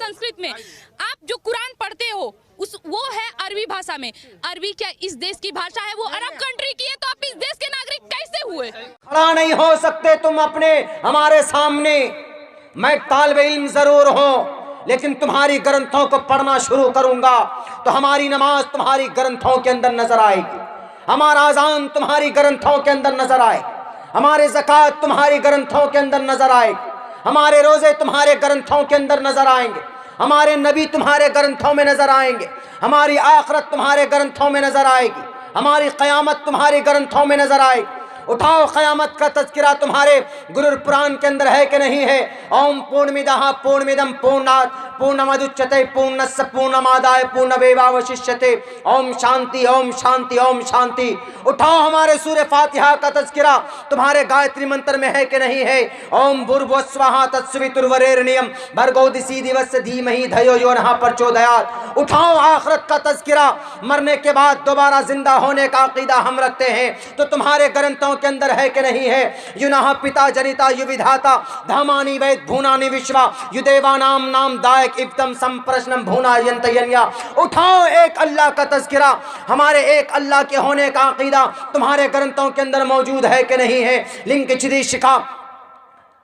संस्कृत में। आप जो कुरान पढ़ते हो वो है अरबी भाषा में। अरबी क्या इस देश की भाषा है? वो अरब कंट्री की है, तो आप इस देश के नागरिक कैसे हुए? खड़ा नहीं हो सकते तुम अपने हमारे सामने। मैं तालिब इल्म जरूर हूँ, लेकिन तुम्हारी ग्रंथों को पढ़ना शुरू करूंगा तो हमारी नमाज तुम्हारी ग्रंथों के अंदर नजर आएगी, हमारा अजान तुम्हारी ग्रंथों के अंदर नजर आएगी, हमारे ज़कात तुम्हारी ग्रंथों के अंदर नजर आएगी, हमारे रोजे तुम्हारे ग्रंथों के अंदर नजर आएंगे, हमारे नबी तुम्हारे ग्रंथों में नजर आएंगे, हमारी आखिरत तुम्हारे ग्रंथों में नजर आएगी, हमारी क़यामत तुम्हारे ग्रंथों में नजर आएगी। उठाओ, क़यामत का तज़किरा तुम्हारे गुरुर पुराण के अंदर है कि नहीं है? ओम पूर्णमिदः पूर्णमिदं पूर्णात् पूर्णमुदच्यते पूर्णस्य पूर्णमादाय पूर्णमेवावशिष्यते। ओम शांति ओम शांति ओम शांति। उठाओ, हमारे सूरह फातिहा का तज़किरा तुम्हारे गायत्री मंत्र में है कि नहीं है? ओम भूर्भुवस्वः तत्सवितुर्वरेण्यं भर्गो दिवस्य धीमहि धियो यो नः प्रचोदयात्। उठाओ, आखिरत का तज़किरा, मरने के बाद दोबारा जिंदा होने का अकीदा हम रखते हैं, तो तुम्हारे ग्रंथों के अंदर है कि नहीं है? युनः पिता जनिता युविधाता धामानि वेद भूनानि विश्वा युदेवानाम नाम दायक इब्तम संप्रश्नम भूना यंतयन्या। उठाओ, एक अल्लाह का तज़किरा, हमारे एक अल्लाह के होने का अकीदा तुम्हारे ग्रंथों के अंदर मौजूद है कि नहीं है? लिंग चिदी शिखा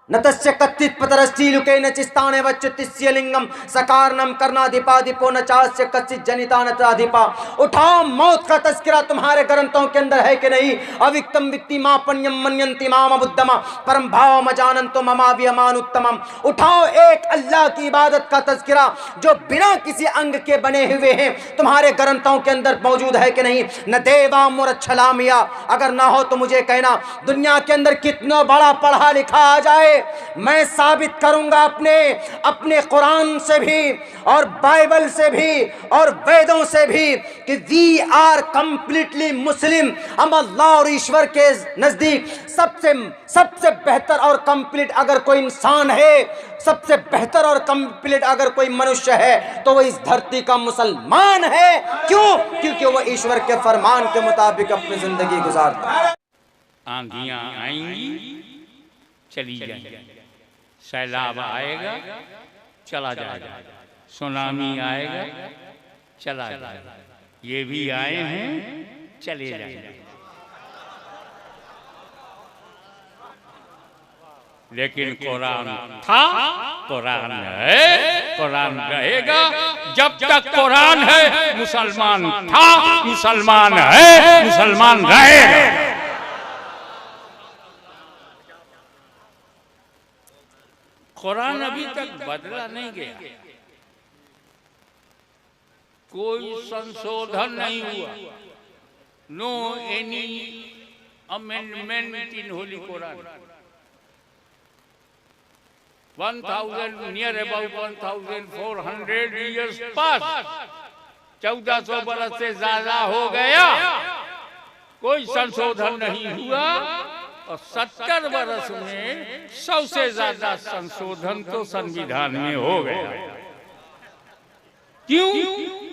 नतस्य कत्थित पतरस्ती लुके न चिस्ताने वच्युतिस्य लिंगम सकारनम कर्णाधिपाधिपो न चास्य कच्चित जनिता नत्राधिपा। उठाओ, मौत का तज़किरा तुम्हारे ग्रंथों के अंदर है कि नहीं? अविक्तम वित्ति मापण्यम मन्यन्ति माम बुद्धमा परम भाव मजानंतो ममाव्यमान उत्तमम। उठाओ, एक अल्लाह की इबादत का तज़किरा जो बिना किसी अंग के बने हुए हैं तुम्हारे ग्रंथों के अंदर मौजूद है कि नहीं? न देवा मुरच्छलामिया, अगर ना हो तो मुझे कहना। दुनिया के अंदर कितना बड़ा पढ़ा लिखा आ जाए, मैं साबित करूंगा अपने कुरान से भी और बाइबल से भी और वेदों से भी कि वी आर कंप्लीटली मुस्लिम। हम अल्लाह और ईश्वर के नजदीक सबसे बेहतर और कंप्लीट अगर कोई इंसान है, सबसे बेहतर और कंप्लीट अगर कोई मनुष्य है, तो वो इस धरती का मुसलमान है। क्यों? क्योंकि वो ईश्वर के फरमान के मुताबिक अपनी जिंदगी गुजारता है। आंधियां आएंगी, चली जाएगी, सैलाब आएगा, चला जाएगा, सुनामी आएगा, चला जाएगा, ये भी आए हैं, चले जाएंगे। लेकिन कुरान था, कुरान है, कुरान रहेगा। जब तक कुरान है मुसलमान था, मुसलमान है, मुसलमान रहेगा। कुरान अभी तक बदला नहीं गया, कोई संशोधन नहीं हुआ। No any amendment in holy Quran. 1000 near about 1400 years pass, 1400 बरस से ज्यादा हो गया, कोई संशोधन नहीं हुआ। और 70 वर्ष में 100 से ज्यादा संशोधन तो संविधान में हो गया। क्यों?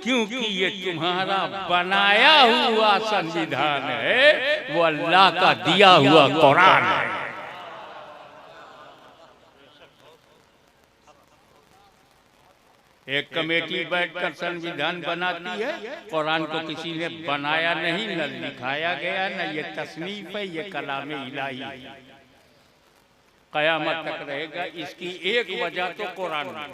क्योंकि ये तुम्हारा बनाया हुआ संविधान है, वो अल्लाह का दिया हुआ कुरान है। एक कमेटी बैठकर संविधान बनाती है, कुरान को किसी ने बनाया नहीं, न लिखाया गया, न ये तस्नीफ है, ये कलाम इलाही है, कयामत तक रहेगा। इसकी एक वजह तो कुरान है,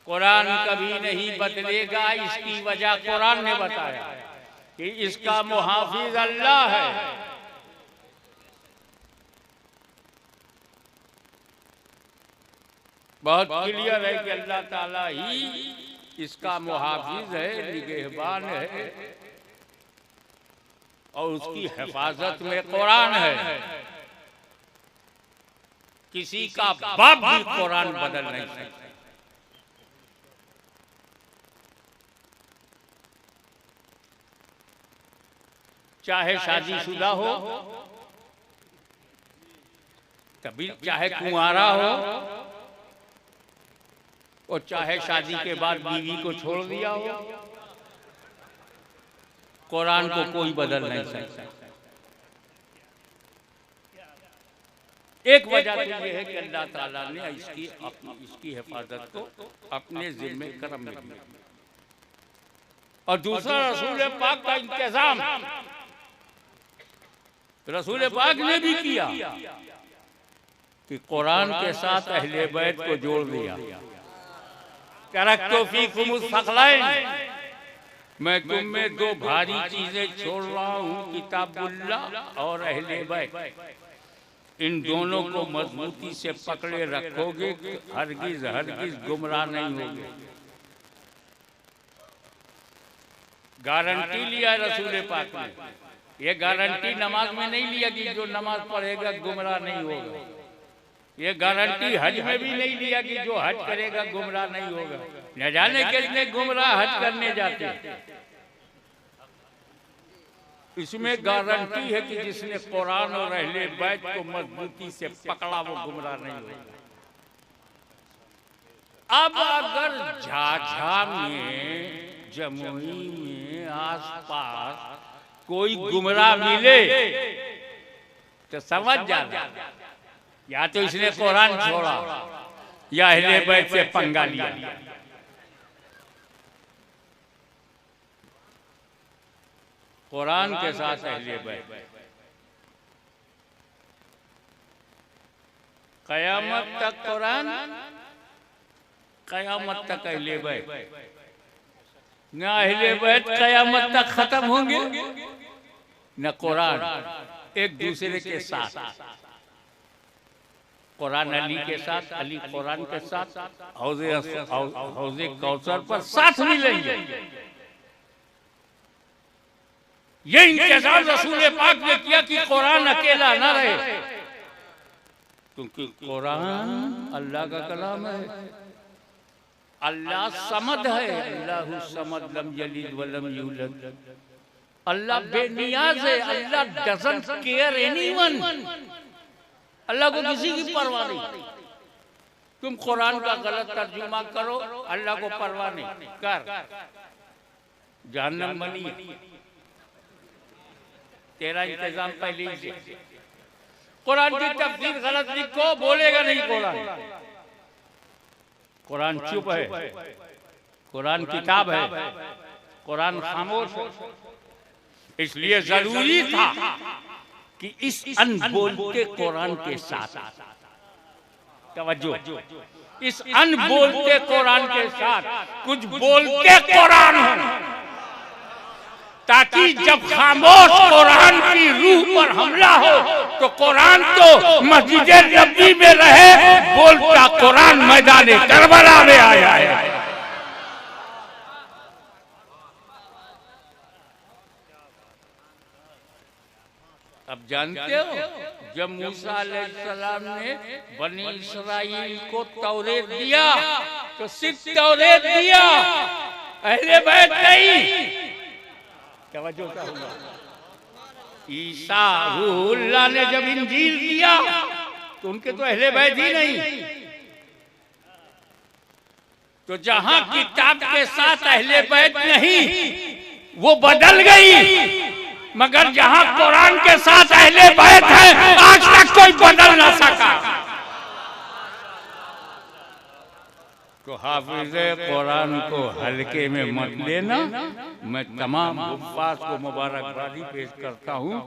कुरान कभी नहीं बदलेगा। इसकी वजह कुरान ने बताया कि इसका मुहाफिज अल्लाह है। बहुत क्लियर है कि अल्लाह ताला ही इसका मुहाफिज है, निगहबान है, और उसकी हिफाजत में कुरान है। किसी का बाप भी कुरान बदल नहीं सकता। चाहे शादीशुदा हो, कभी चाहे कुंवारा हो, और चाहे शादी के बाद बीवी को छोड़ दिया हो, कुरान को कोई बदल नहीं सकता। एक वजह तो यह है कि अल्लाह ताला ने इसकी हिफाजत को अपने जिम्मे करम में दिया, और दूसरा रसूल पाक का इंतजाम रसूल पाक ने भी किया कि कुरान के साथ अहले बैत को जोड़ दिया। तरक्तो फीकुमुस सक़लैन, मैं तुम में दो भारी चीजें छोड़ रहा हूँ, किताबुल्लाह और अहले बैत। इन दोनों को मजबूती से पकड़े रखोगे, हरगिज हरगिज गुमराह नहीं होगे। गारंटी लिया रसूल पाक ने। ये गारंटी नमाज में नहीं लिया कि जो नमाज पढ़ेगा गुमराह नहीं होगा। ये गारंटी हज में भी नहीं लिया कि जो हज करेगा गुमराह नहीं होगा। न जाने कितने गुमराह हज करने जाते हैं। इसमें गारंटी है कि जिसने कुरान और अहले बैत को मजबूती से पकड़ा वो गुमराह नहीं होगा। अब अगर झाझा में, जमुई में, आसपास कोई गुमराह मिले तो समझ जाना या तो इसने कुरान छोड़ा या अहले बैत से पंगा लिया। कुरान के साथ अहले बैत, कयामत तक कुरान, कयामत तक अहले बैत। न अहले बैत कयामत तक खत्म होंगे न कुरान। एक दूसरे के साथ, कुरान अली के साथ, अली कुरान के साथ हौज़े कौसर पर साथ मिलेंगे। ये इंतजाम रसूल पाक ने किया कि कुरान अकेला ना रहे, क्योंकि कुरान अल्लाह का कलाम है। अल्लाह समद है, अल्लाहु समद लम यलिद व लम यूलद। अल्लाह बेनियाज है, अल्लाह डजंट केयर एनीवन। अल्लाह को किसी की परवाह नहीं। तुम कुरान का गलत तर्जुमा करो, अल्लाह को परवाह नहीं, कर जहन्नम बनी। तेरा इंतजाम पहले ही से। कुरान की तफसीर गलत लिखो, बोलेगा नहीं कुरान। कुरान चुप है, कुरान किताब है, कुरान खामोश है। इसलिए जरूरी था कि इस अनबोलते कुरान के साथ, तवज्जो, इस अनबोलते कुरान के साथ कुछ बोलते कुरान हो, ताकि जब खामोश कुरान की रूह पर हमला हो तो कुरान तो मस्जिद नबी में रहे, बोलता कुरान मैदान करबला में आया है। अब जानते हो, जब मूसा अलैहिस्सलाम ने बनी इस्राइल को तौरेत दिया तो सिर्फ तौरेत दिया, अहले बैत नहीं। ईसा रूहुल्लाह ने जब इंजील दिया तो उनके तो अहले बैत ही नहीं। तो जहां किताब के साथ अहले बैत नहीं वो बदल गई, मगर जहां कुरान के साथ अहले बैत है आज तक कोई बदल ना सका। तो हाफिज़े कुरान को हल्के में मत लेना। मैं तमाम हुफ़्फ़ाज़ को मुबारकबादी पेश करता हूँ।